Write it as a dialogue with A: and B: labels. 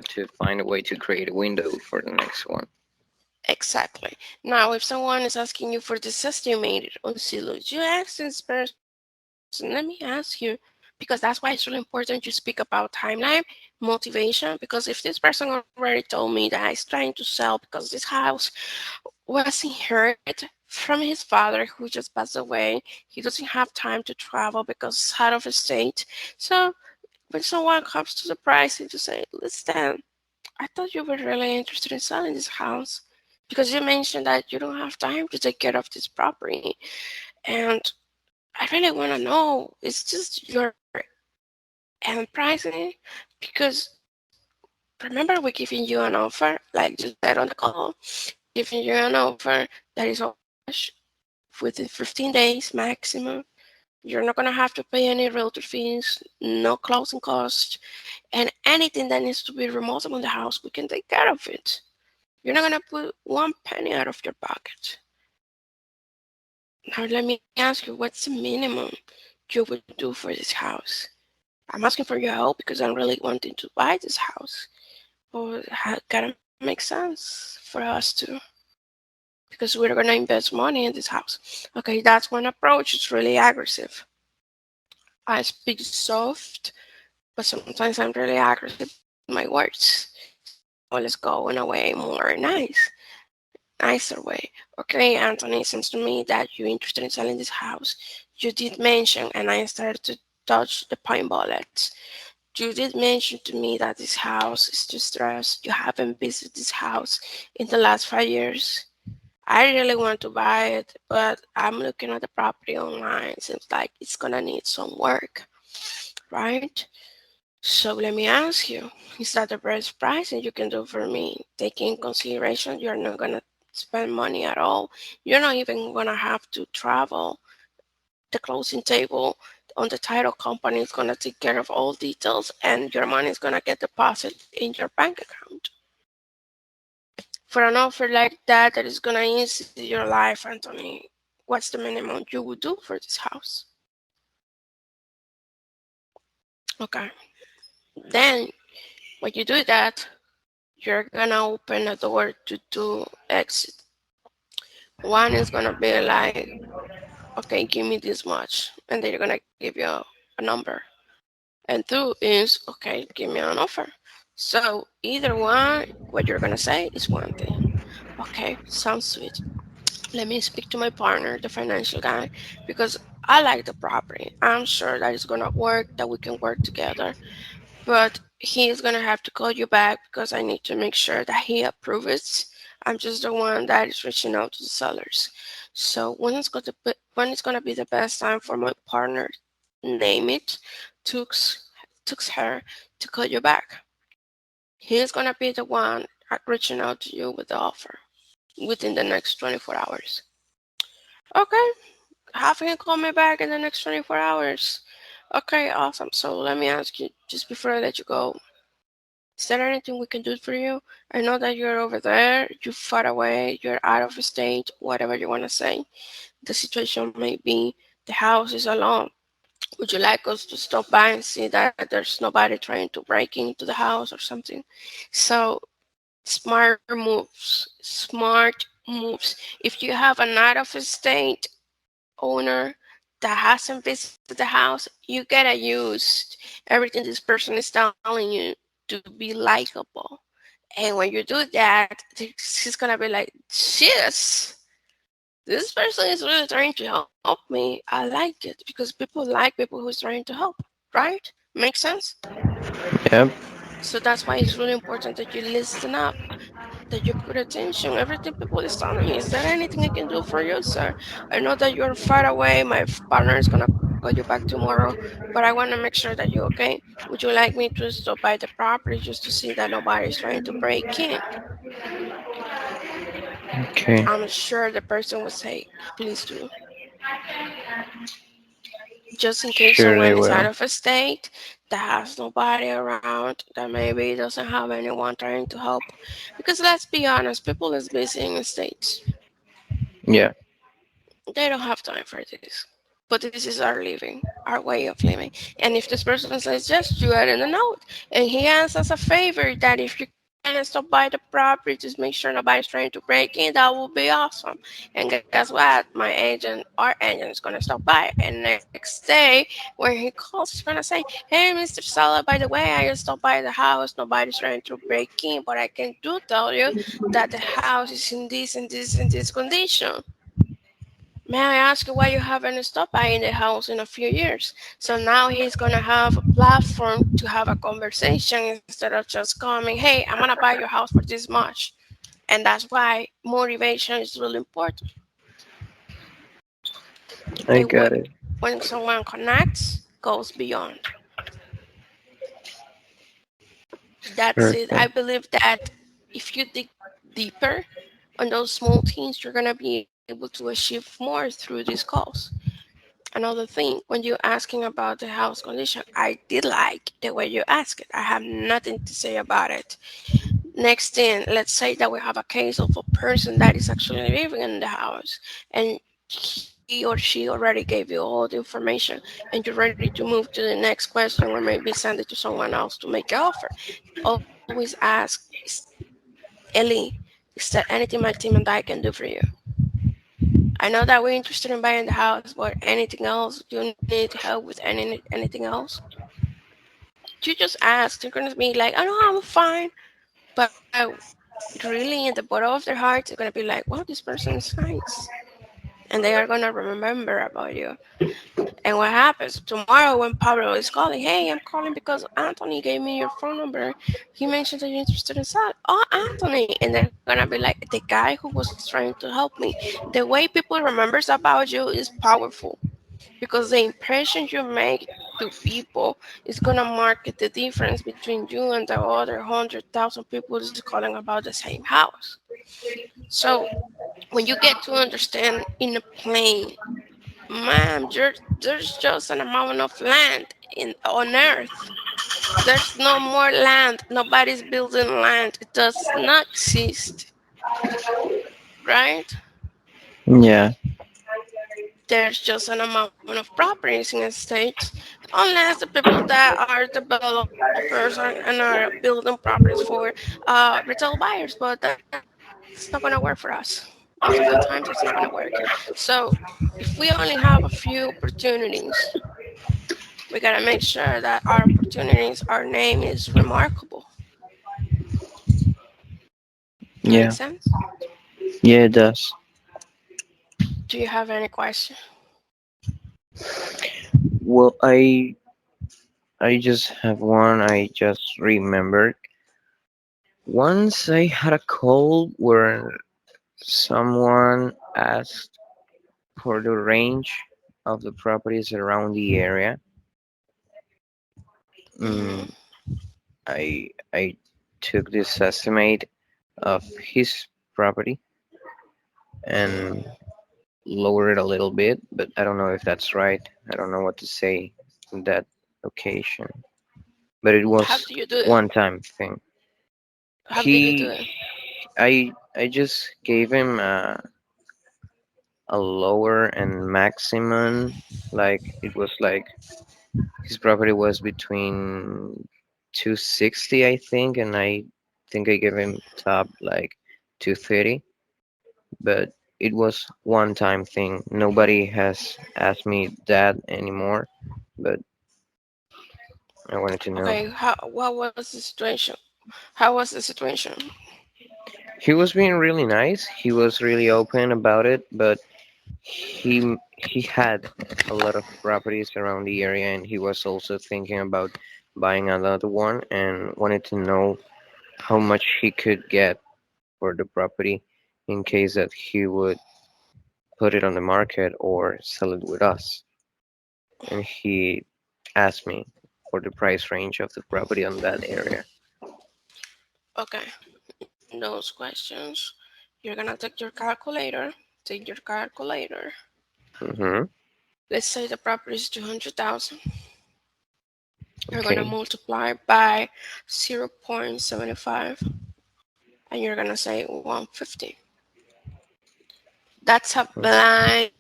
A: to find a way to create a window for the next one.
B: Exactly. Now, if someone is asking you for this estimated on Zillow, you ask this person, let me ask you, because that's why it's really important you speak about timeline, motivation, because if this person already told me that he's trying to sell because this house was inherited from his father who just passed away, he doesn't have time to travel because it's out of his state. So when someone comes to the price and just say, listen, I thought you were really interested in selling this house because you mentioned that you don't have time to take care of this property. And I really want to know, is this your end pricing? Because remember, we're giving you an offer, like you said on the call, giving you an offer that is all cash within 15 days maximum. You're not going to have to pay any realtor fees, no closing costs, and anything that needs to be remodeled on the house, we can take care of it. You're not going to put one penny out of your pocket. Now, let me ask you, what's the minimum you would do for this house? I'm asking for your help because I'm really wanting to buy this house. But it gotta make sense for us to, because we're gonna invest money in this house. Okay, that's one approach. It's really aggressive. I speak soft, but sometimes I'm really aggressive with my words. So let's go in a way more nicer way. Okay, Anthony, it seems to me that you're interested in selling this house. You did mention, and I started to touch the point bullets. You did mention to me that this house is distressed. You haven't visited this house in the last 5 years. I really want to buy it, but I'm looking at the property online. Seems like it's gonna need some work, right? So let me ask you, is that the best price that you can do for me? Taking in consideration you're not gonna spend money at all. You're not even gonna have to travel. The closing table on the title company is gonna take care of all details and your money is gonna get deposited in your bank account. For an offer like that that is gonna ease your life, Anthony, what's the minimum you would do for this house? Okay. Then when you do that, you're gonna open a door to two exits. One is gonna be like, okay, give me this much, and they're gonna give you a number. And two is, okay, give me an offer. So either one, what you're gonna say is one thing. Okay, sounds sweet. Let me speak to my partner, the financial guy, because I like the property. I'm sure that it's gonna work, that we can work together. But he is gonna have to call you back because I need to make sure that he approves it. I'm just the one that is reaching out to the sellers. So when it's gonna be the best time for my partner, name it, Tux Tux her to call you back. He is gonna be the one reaching out to you with the offer within the next 24 hours. Okay, have him call me back in the next 24 hours. Okay, awesome. So let me ask you, just before I let you go, is there anything we can do for you? I know that you're over there, you're far away, you're out of state, whatever you want to say. The situation may be the house is alone. Would you like us to stop by and see that there's nobody trying to break into the house or something? So, smart moves. If you have an out of state owner that hasn't visited the house, you gotta use everything this person is telling you to be likable. And when you do that, she's gonna be like, "Cheers! This person is really trying to help me. I like it because people like people who's trying to help, right? Makes sense?
A: Yep.
B: So that's why it's really important that you listen up, that you put attention. Everything people is telling you. Is there anything I can do for you, sir? I know that you're far away. My partner is gonna call you back tomorrow, but I want to make sure that you're okay. Would you like me to stop by the property just to see that nobody's trying to break in?
A: Okay.
B: I'm sure the person would say, please do. Just in case
A: Sure, they
B: someone is out
A: will.
B: of a state that has nobody around, that maybe doesn't have anyone trying to help. Because let's be honest, people is busy in the states.
A: Yeah.
B: They don't have time for this. but this is our living, our way of living. And if this person says yes, you add in a note. And he asks us a favor that if you can stop by the property, just make sure nobody's trying to break in. That would be awesome. And guess what? Our agent is gonna stop by. And next day, when he calls, he's gonna say, "Hey, Mr. Sala, by the way, I just stopped by the house. Nobody's trying to break in, but I can do tell you that the house is in this and this and this condition. May I ask you why you haven't stopped by in the house in a few years?" So now he's gonna have a platform to have a conversation instead of just coming, "Hey, I'm gonna buy your house for this much." And that's why motivation is really important.
A: I
B: The way
A: got it.
B: when someone connects goes beyond. That's it. I
A: Perfect.
B: believe that if you dig deeper on those small things, you're gonna be able to achieve more through these calls. Another thing, when you're asking about the house condition, I did like the way you ask it. I have nothing to say about it. Next thing, let's say that we have a case of a person that is actually living in the house and he or she already gave you all the information and you're ready to move to the next question or maybe send it to someone else to make an offer. Always ask, "Ellie, is there anything my team and I can do for you? I know that we're interested in buying the house, but anything else? Do you need help with anything else?" You just ask. They're gonna be like, "Oh no, I'm fine." But really, in the bottom of their hearts, they're gonna be like, "Wow, this person is nice," and they are gonna remember about you. And what happens tomorrow when Pablo is calling? "Hey, I'm calling because Anthony gave me your phone number. He mentioned that you're interested in that." "Oh, Anthony," and they're gonna be like, "The guy who was trying to help me." The way people remembers about you is powerful because the impression you make to people is gonna mark the difference between you and the other 100,000 people is calling about the same house. So when you get to understand in a plane, "Ma'am, there's just an amount of land on Earth. There's no more land. Nobody's building land. It does not exist, right?
A: Yeah.
B: There's just an amount of properties in the states, unless the people that are developers and are building properties for retail buyers. But that's not going to work for us. Most of the times, it's not going to work. So if we only have a few opportunities, we got to make sure that our opportunities, our name is remarkable. That makes
A: Yeah.
B: sense?
A: Yeah, it does.
B: Do you have any question?
A: Well, I just have one. I just remembered. Once I had a call where someone asked for the range of the properties around the area.
B: Hmm.
A: Mm, I took this estimate of his property and lowered it a little bit, but I don't know if that's right. I don't know what to say in that occasion. But it
B: How
A: was
B: do you do it?
A: one time thing.
B: How did you do
A: He
B: it?
A: I just gave him a lower and maximum, like it was like his property was between 260 I think, and I think I gave him top like 230, but it was one time thing. Nobody has asked me that anymore, but I wanted to know.
B: Okay, what was the situation? How was the situation?
A: He was being really nice. He was really open about it, but he had a lot of properties around the area, and he was also thinking about buying another one and wanted to know how much he could get for the property in case that he would put it on the market or sell it with us. And he asked me for the price range of the property on that area.
B: Okay, those questions. You're gonna take your calculator. Take your calculator.
A: Mm-hmm.
B: Let's say the property is 200,000. You're gonna
A: Okay.
B: multiply by 0.75, and you're gonna say 150. That's a blind